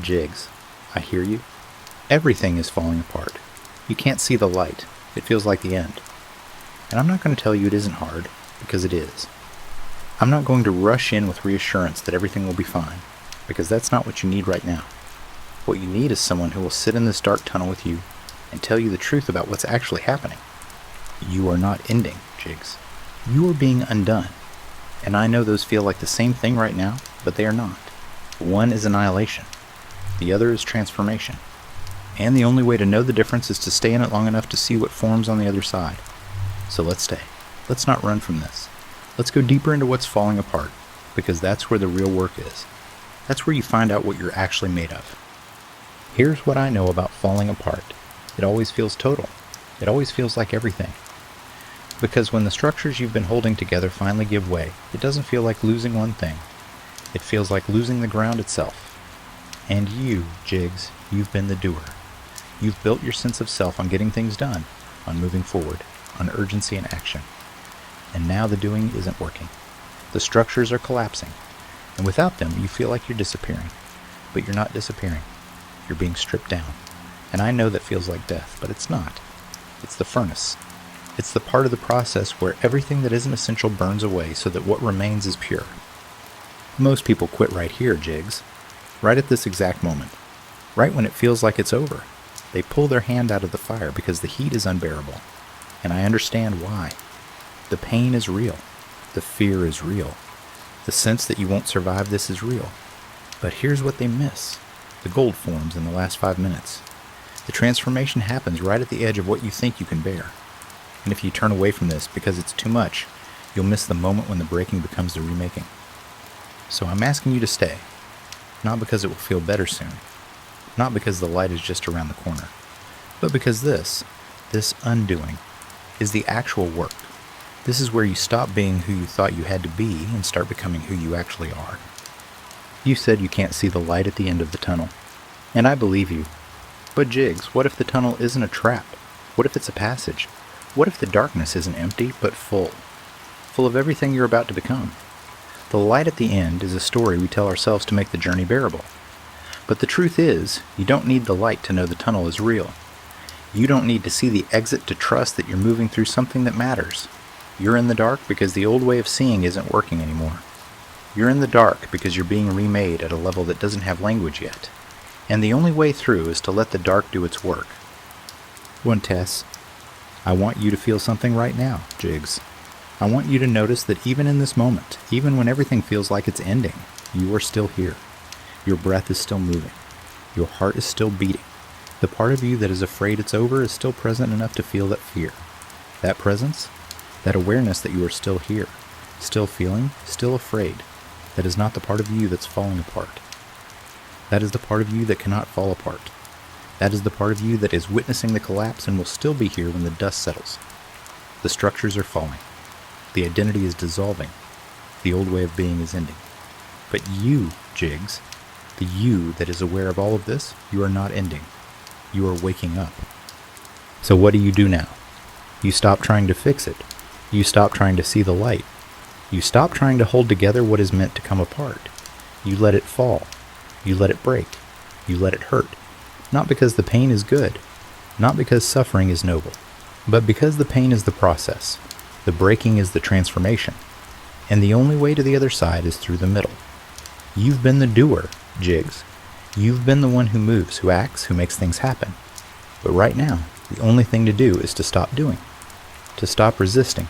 Jigs, I hear you. Everything is falling apart. You can't see the light. It feels like the end. And I'm not going to tell you it isn't hard, because it is. I'm not going to rush in with reassurance that everything will be fine, because that's not what you need right now. What you need is someone who will sit in this dark tunnel with you and tell you the truth about what's actually happening. You are not ending, Jigs. You are being undone. And I know those feel like the same thing right now, but they are not. One is annihilation. The other is transformation. And the only way to know the difference is to stay in it long enough to see what forms on the other side. So let's stay. Let's not run from this. Let's go deeper into what's falling apart, because that's where the real work is. That's where you find out what you're actually made of. Here's what I know about falling apart. It always feels total. It always feels like everything. Because when the structures you've been holding together finally give way, it doesn't feel like losing one thing. It feels like losing the ground itself. And you, Jigs, you've been the doer. You've built your sense of self on getting things done, on moving forward, on urgency and action. And now the doing isn't working. The structures are collapsing. And without them, you feel like you're disappearing. But you're not disappearing. You're being stripped down. And I know that feels like death, but it's not. It's the furnace. It's the part of the process where everything that isn't essential burns away so that what remains is pure. Most people quit right here, Jigs. Right at this exact moment. Right when it feels like it's over. They pull their hand out of the fire because the heat is unbearable. And I understand why. The pain is real. The fear is real. The sense that you won't survive this is real. But here's what they miss. The gold forms in the last 5 minutes. The transformation happens right at the edge of what you think you can bear. And if you turn away from this because it's too much, you'll miss the moment when the breaking becomes the remaking. So I'm asking you to stay. Not because it will feel better soon. Not because the light is just around the corner. But because this undoing, is the actual work. This is where you stop being who you thought you had to be and start becoming who you actually are. You said you can't see the light at the end of the tunnel. And I believe you. But Jigs, what if the tunnel isn't a trap? What if it's a passage? What if the darkness isn't empty, but full? Full of everything you're about to become? The light at the end is a story we tell ourselves to make the journey bearable. But the truth is, you don't need the light to know the tunnel is real. You don't need to see the exit to trust that you're moving through something that matters. You're in the dark because the old way of seeing isn't working anymore. You're in the dark because you're being remade at a level that doesn't have language yet. And the only way through is to let the dark do its work. One Tess, I want you to feel something right now, Jigs. I want you to notice that even in this moment, even when everything feels like it's ending, you are still here. Your breath is still moving. Your heart is still beating. The part of you that is afraid it's over is still present enough to feel that fear. That presence, that awareness that you are still here, still feeling, still afraid, that is not the part of you that's falling apart. That is the part of you that cannot fall apart. That is the part of you that is witnessing the collapse and will still be here when the dust settles. The structures are falling. The identity is dissolving. The old way of being is ending. But you, Jigs, the you that is aware of all of this, you are not ending. You are waking up. So what do you do now? You stop trying to fix it. You stop trying to see the light. You stop trying to hold together what is meant to come apart. You let it fall. You let it break. You let it hurt. Not because the pain is good. Not because suffering is noble. But because the pain is the process. The breaking is the transformation. And the only way to the other side is through the middle. You've been the doer, Jigs. You've been the one who moves, who acts, who makes things happen. But right now, the only thing to do is to stop doing. To stop resisting.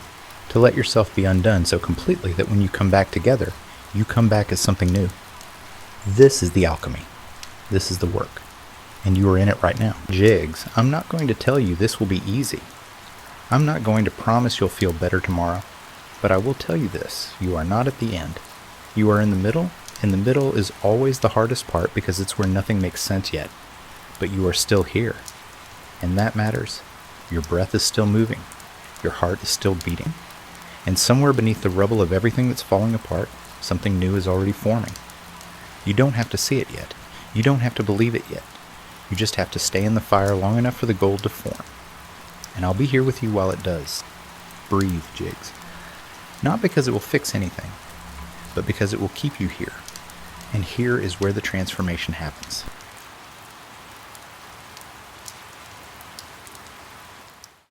To let yourself be undone so completely that when you come back together, you come back as something new. This is the alchemy. This is the work. And you are in it right now. Jigs, I'm not going to tell you this will be easy. I'm not going to promise you'll feel better tomorrow. But I will tell you this, you are not at the end. You are in the middle, and the middle is always the hardest part because it's where nothing makes sense yet. But you are still here. And that matters. Your breath is still moving. Your heart is still beating. And somewhere beneath the rubble of everything that's falling apart, something new is already forming. You don't have to see it yet. You don't have to believe it yet. You just have to stay in the fire long enough for the gold to form. And I'll be here with you while it does. Breathe, Jigs. Not because it will fix anything, but because it will keep you here. And here is where the transformation happens.